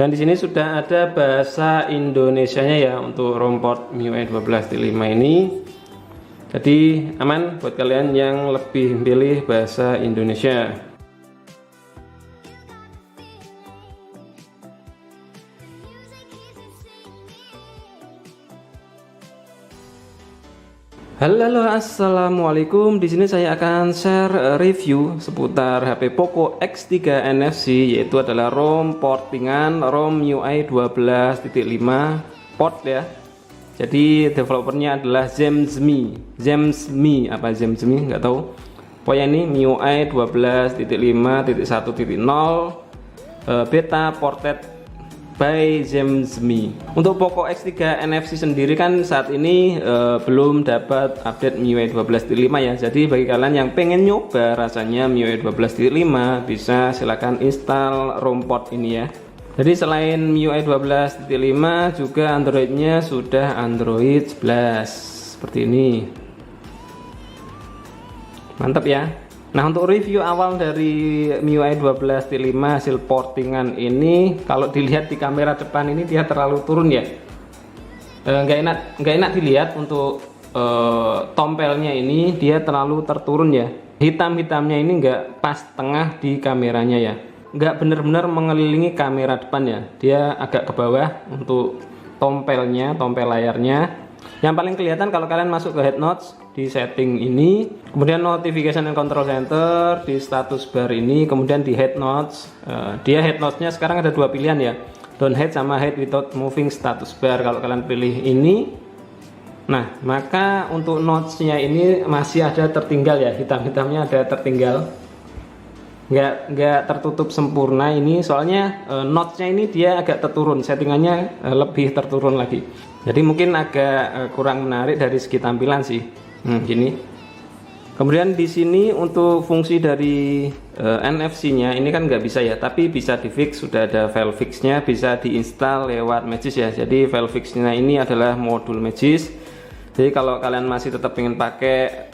Dan di sini sudah ada bahasa Indonesianya ya untuk ROM port MIUI 12.5 ini. Jadi aman buat kalian yang lebih pilih bahasa Indonesia. Halo, assalamualaikum. Di sini saya akan share review seputar HP Poco X3 NFC, yaitu adalah ROM portingan ROM MIUI 12.5 port ya. Jadi developernya adalah Zemzmi, apa Zemzmi nggak tahu. Pokoknya ini MIUI 12.5.1.0 beta ported by Zemzmi. Untuk Poco X3 NFC sendiri kan saat ini belum dapat update MIUI 12.5 ya. Jadi bagi kalian yang pengen nyoba rasanya MIUI 12.5 bisa silahkan install ROM port ini ya. Jadi selain MIUI 12.5 juga Androidnya sudah Android 11 seperti ini. Mantap ya. Nah, untuk review awal dari MIUI 12.5 hasil portingan ini, kalau dilihat di kamera depan ini dia terlalu turun ya. Nggak enak dilihat untuk tompelnya ini, dia terlalu terturun ya. Hitam-hitamnya ini nggak pas tengah di kameranya ya. Nggak benar-benar mengelilingi kamera depan ya. Dia agak ke bawah untuk tompelnya, tompel layarnya. Yang paling kelihatan kalau kalian masuk ke head notes di setting ini, kemudian notification and control center di status bar ini, kemudian di head notes, dia head notesnya sekarang ada dua pilihan ya, down head sama head without moving status bar. Kalau kalian pilih ini, nah maka untuk notesnya ini masih ada tertinggal ya, hitam-hitamnya ada tertinggal, nggak tertutup sempurna ini, soalnya notesnya ini dia agak terturun, settingannya lebih terturun lagi. Jadi mungkin agak kurang menarik dari segi tampilan sih. Gini. Kemudian di sini untuk fungsi dari NFC-nya ini kan nggak bisa ya, tapi bisa di fix, sudah ada file fix-nya, bisa diinstal lewat Magis ya. Jadi file fix-nya ini adalah modul Magis. Jadi kalau kalian masih tetap ingin pakai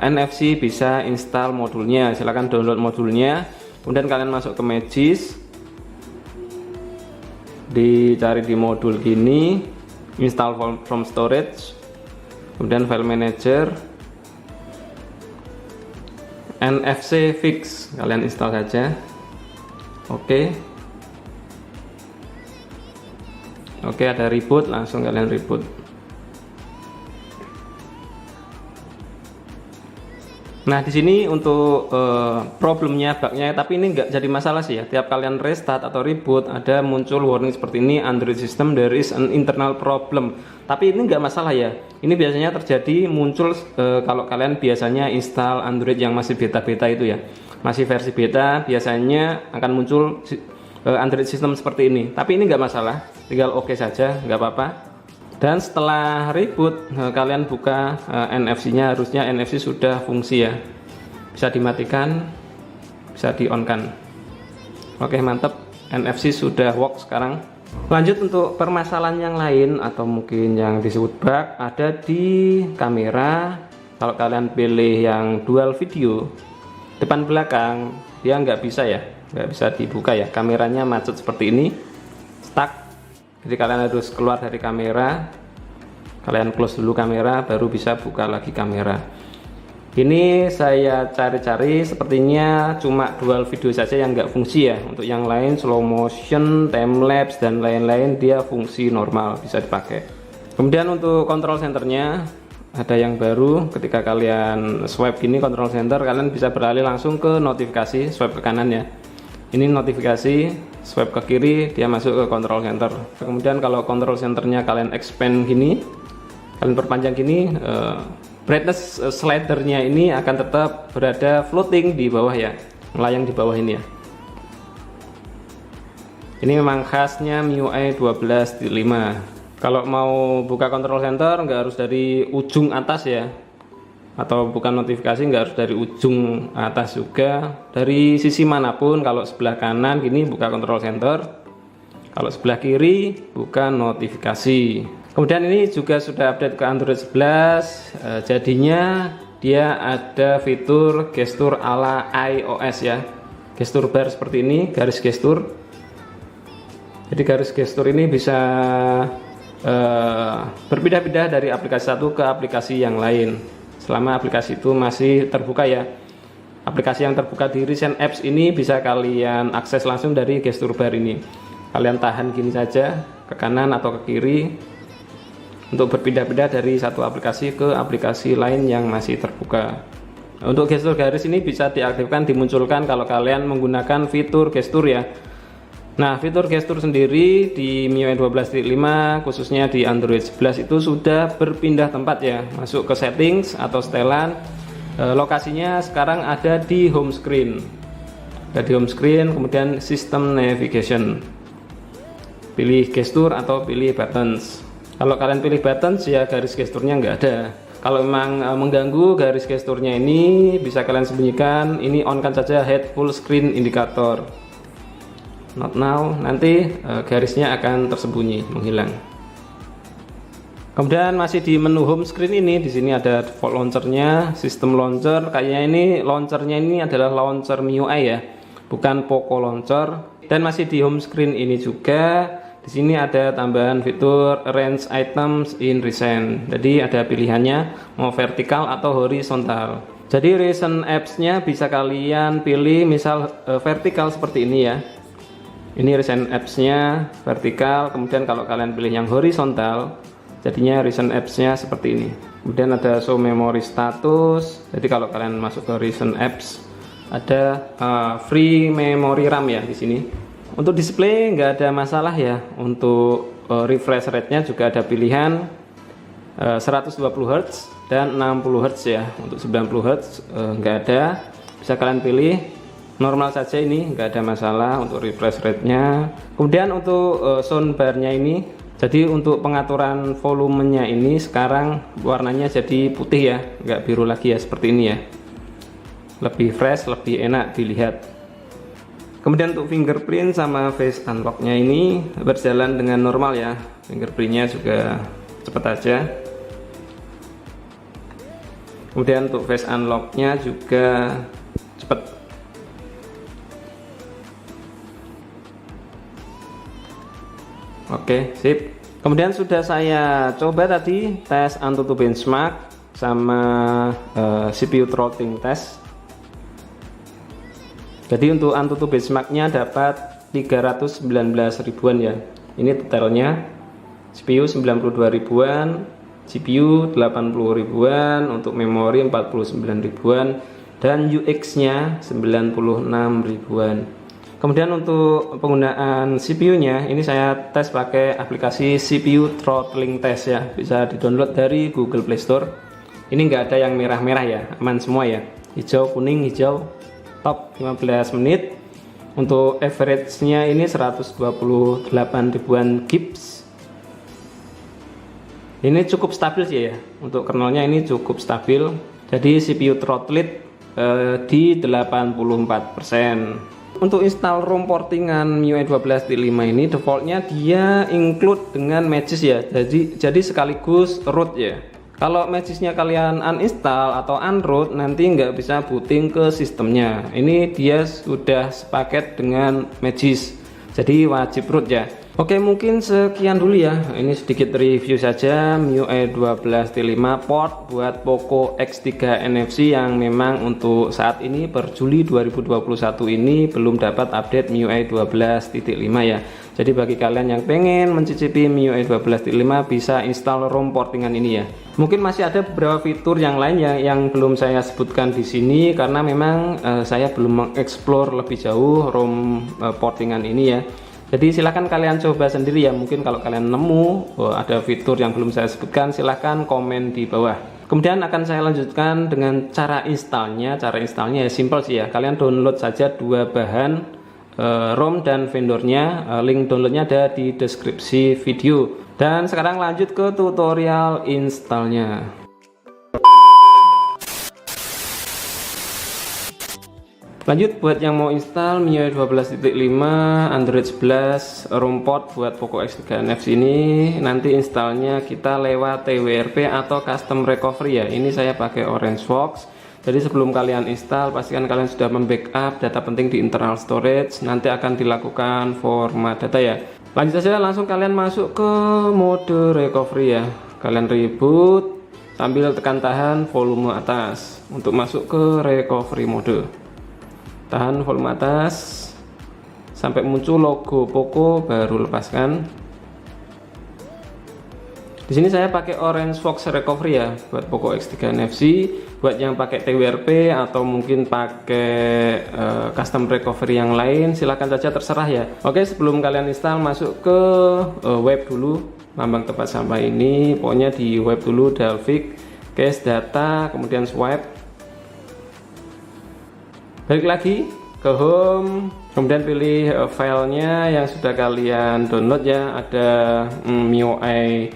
NFC, bisa install modulnya. Silahkan download modulnya. Kemudian kalian masuk ke Magis, dicari di modul gini, install from storage, kemudian file manager, NFC fix, kalian install saja. Oke, ada reboot, langsung kalian reboot. Nah di sini untuk problemnya, bugnya, tapi ini nggak jadi masalah sih ya. Tiap kalian restart atau reboot ada muncul warning seperti ini, Android system there is an internal problem. Tapi ini nggak masalah ya. Ini biasanya terjadi muncul kalau kalian biasanya install Android yang masih beta-beta itu ya, masih versi beta, biasanya akan muncul Android system seperti ini. Tapi ini nggak masalah, tinggal oke saja, nggak apa-apa. Dan setelah reboot kalian buka NFC-nya, harusnya NFC sudah fungsi ya, bisa dimatikan, bisa di-on-kan. Oke, mantap, NFC sudah work sekarang. Lanjut untuk permasalahan yang lain atau mungkin yang disebut bug ada di kamera. Kalau kalian pilih yang dual video depan belakang, dia nggak bisa ya, nggak bisa dibuka ya, kameranya macet seperti ini, stuck. Jadi kalian harus keluar dari kamera, kalian close dulu kamera, baru bisa buka lagi kamera. Ini saya cari-cari, sepertinya cuma dual video saja yang nggak fungsi ya. Untuk yang lain slow motion, time lapse dan lain-lain dia fungsi normal, bisa dipakai. Kemudian untuk control centernya ada yang baru, ketika kalian swipe gini control center, kalian bisa beralih langsung ke notifikasi, swipe ke kanan ya. Ini notifikasi, swipe ke kiri, dia masuk ke control center. Kemudian kalau control centernya kalian expand gini, kalian perpanjang gini, brightness slidernya ini akan tetap berada floating di bawah ya, melayang di bawah ini ya. Ini memang khasnya MIUI 12.5. Kalau mau buka control center nggak harus dari ujung atas ya, atau bukan notifikasi nggak harus dari ujung atas juga, dari sisi manapun. Kalau sebelah kanan gini buka control center, kalau sebelah kiri buka notifikasi. Kemudian ini juga sudah update ke Android 11, jadinya dia ada fitur gestur ala iOS ya, gestur bar seperti ini, garis gestur. Jadi garis gestur ini bisa berpindah-pindah dari aplikasi satu ke aplikasi yang lain selama aplikasi itu masih terbuka ya. Aplikasi yang terbuka di Recent Apps ini bisa kalian akses langsung dari gestur bar ini. Kalian tahan gini saja ke kanan atau ke kiri untuk berpindah-pindah dari satu aplikasi ke aplikasi lain yang masih terbuka. Untuk gestur garis ini bisa diaktifkan, dimunculkan kalau kalian menggunakan fitur gestur ya. Nah, fitur gestur sendiri di MIUI 12.5 khususnya di Android 11 itu sudah berpindah tempat ya. Masuk ke settings atau setelan. Lokasinya sekarang ada di home screen. Ada di home screen, kemudian sistem navigation. Pilih gestur atau pilih buttons. Kalau kalian pilih buttons ya garis gesturnya nggak ada. Kalau memang mengganggu garis gesturnya ini bisa kalian sembunyikan. Ini on kan saja hide full screen indicator. Not now, nanti garisnya akan tersembunyi, menghilang. Kemudian masih di menu home screen ini, di sini ada default launchernya, sistem launcher. Kayaknya ini launchernya ini adalah launcher MIUI ya, bukan Poco launcher. Dan masih di home screen ini juga, di sini ada tambahan fitur arrange items in recent. Jadi ada pilihannya mau vertikal atau horizontal. Jadi recent apps-nya bisa kalian pilih misal vertikal seperti ini ya. Ini recent apps-nya vertikal, kemudian kalau kalian pilih yang horizontal jadinya recent apps-nya seperti ini. Kemudian ada show memory status. Jadi kalau kalian masuk ke recent apps ada free memory RAM ya di sini. Untuk display nggak ada masalah ya. Untuk refresh rate-nya juga ada pilihan 120 Hz dan 60 Hz ya. Untuk 90 Hz nggak ada. Bisa kalian pilih normal saja, ini nggak ada masalah untuk refresh rate-nya. Kemudian untuk soundbar-nya ini, jadi untuk pengaturan volumenya ini sekarang warnanya jadi putih ya, nggak biru lagi ya, seperti ini ya. Lebih fresh, lebih enak dilihat. Kemudian untuk fingerprint sama face unlock-nya ini berjalan dengan normal ya. Fingerprint-nya juga cepat aja. Kemudian untuk face unlock-nya juga cepat. Oke, sip. Kemudian sudah saya coba tadi tes AnTuTu benchmark sama CPU throttling test. Jadi untuk AnTuTu benchmarknya dapat 319 ribuan ya. Ini totalnya. CPU 92 ribuan, GPU 80 ribuan, untuk memori 49 ribuan, dan UX-nya 96 ribuan. Kemudian untuk penggunaan CPU-nya ini saya tes pakai aplikasi CPU throttling test ya, bisa di-download dari Google Play Store. Ini nggak ada yang merah-merah ya, aman semua ya, hijau, kuning, hijau, top 15 menit. Untuk average-nya ini 128 ribuan gips. Ini cukup stabil sih ya, untuk kernelnya ini cukup stabil. Jadi CPU throttled di 84%. Untuk install ROM portingan MIUI 12.5 ini defaultnya dia include dengan Magis ya, jadi sekaligus root ya. Kalau Magisnya kalian uninstall atau unroot nanti nggak bisa booting ke sistemnya. Ini dia sudah sepaket dengan Magis, jadi wajib root ya. Oke, mungkin sekian dulu ya. Ini sedikit review saja MIUI 12.5 port buat Poco X3 NFC yang memang untuk saat ini per Juli 2021 ini belum dapat update MIUI 12.5 ya. Jadi bagi kalian yang pengen mencicipi MIUI 12.5 bisa install ROM portingan ini ya. Mungkin masih ada beberapa fitur yang lain yang belum saya sebutkan di sini karena memang saya belum mengeksplor lebih jauh ROM portingan ini ya. Jadi silahkan kalian coba sendiri ya. Mungkin kalau kalian nemu ada fitur yang belum saya sebutkan, silahkan komen di bawah. Kemudian akan saya lanjutkan dengan cara installnya. Cara installnya ya simple sih ya. Kalian download saja dua bahan, ROM dan vendornya. Link downloadnya ada di deskripsi video. Dan sekarang lanjut ke tutorial installnya. Lanjut buat yang mau install MIUI 12.5 Android 11 ROM port buat Poco X3 NFC ini, nanti installnya kita lewat TWRP atau custom recovery ya. Ini saya pakai Orange Fox. Jadi sebelum kalian install, pastikan kalian sudah membackup data penting di internal storage. Nanti akan dilakukan format data ya. Lanjut saja, langsung kalian masuk ke mode recovery ya. Kalian reboot sambil tekan tahan volume atas untuk masuk ke recovery mode. Tahan volume atas sampai muncul logo Poco, baru lepaskan. Di sini saya pakai Orange Fox Recovery ya buat Poco X3 NFC. Buat yang pakai TWRP atau mungkin pakai custom recovery yang lain, silahkan saja, terserah ya. Oke, sebelum kalian install, masuk ke web dulu, lambang tempat sampah ini. Pokoknya di web dulu, Dalvik, case data, kemudian swipe. Balik lagi ke home, kemudian pilih filenya yang sudah kalian download ya. Ada MIUI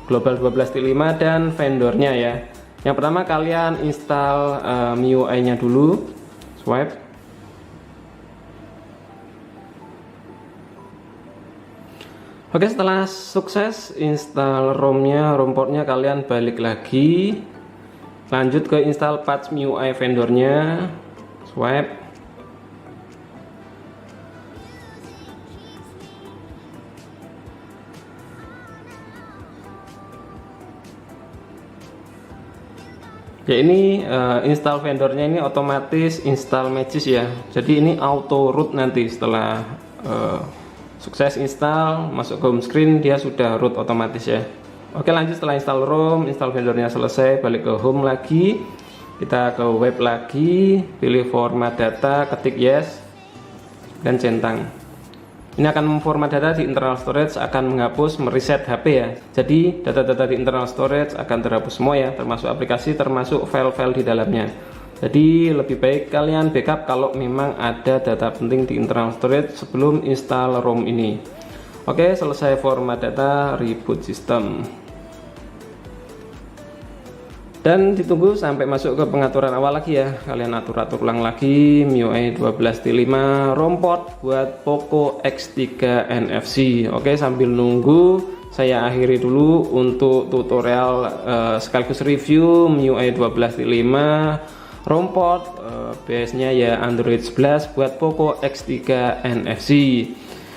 Global 12.5 dan vendornya ya. Yang pertama kalian install MIUI nya dulu, swipe. Oke, setelah sukses install ROM-nya, ROM portnya, kalian balik lagi, lanjut ke install patch MIUI vendornya, swipe. Ya, ini install vendornya ini otomatis install Magis ya. Jadi ini auto root, nanti setelah sukses install, masuk ke home screen, dia sudah root otomatis ya. Oke, lanjut, setelah install ROM, install vendornya selesai, balik ke home lagi, kita ke web lagi, pilih format data, ketik yes dan centang. Ini akan memformat data di internal storage, akan menghapus, mereset HP ya. Jadi data-data di internal storage akan terhapus semua ya, termasuk aplikasi, termasuk file-file di dalamnya. Jadi lebih baik kalian backup kalau memang ada data penting di internal storage sebelum install ROM ini. Oke, selesai format data, reboot sistem. Dan ditunggu sampai masuk ke pengaturan awal lagi ya. Kalian atur-atur ulang lagi MIUI 12.5 ROM port buat Poco X3 NFC. Oke, sambil nunggu, saya akhiri dulu untuk tutorial sekaligus review MIUI 12.5 ROM port. Base-nya ya Android 11 buat Poco X3 NFC.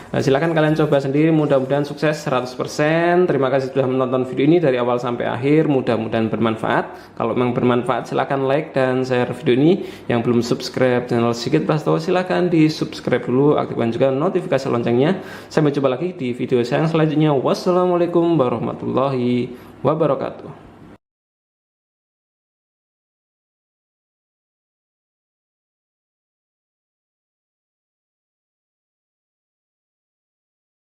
Silahkan kalian coba sendiri, mudah-mudahan sukses 100%. Terima kasih sudah menonton video ini dari awal sampai akhir, mudah-mudahan bermanfaat. Kalau memang bermanfaat, silahkan like dan share video ini. Yang belum subscribe channel Sigit Prastowo, silahkan di subscribe dulu, aktifkan juga notifikasi loncengnya. Sampai jumpa lagi di video saya yang selanjutnya. Wassalamualaikum warahmatullahi wabarakatuh.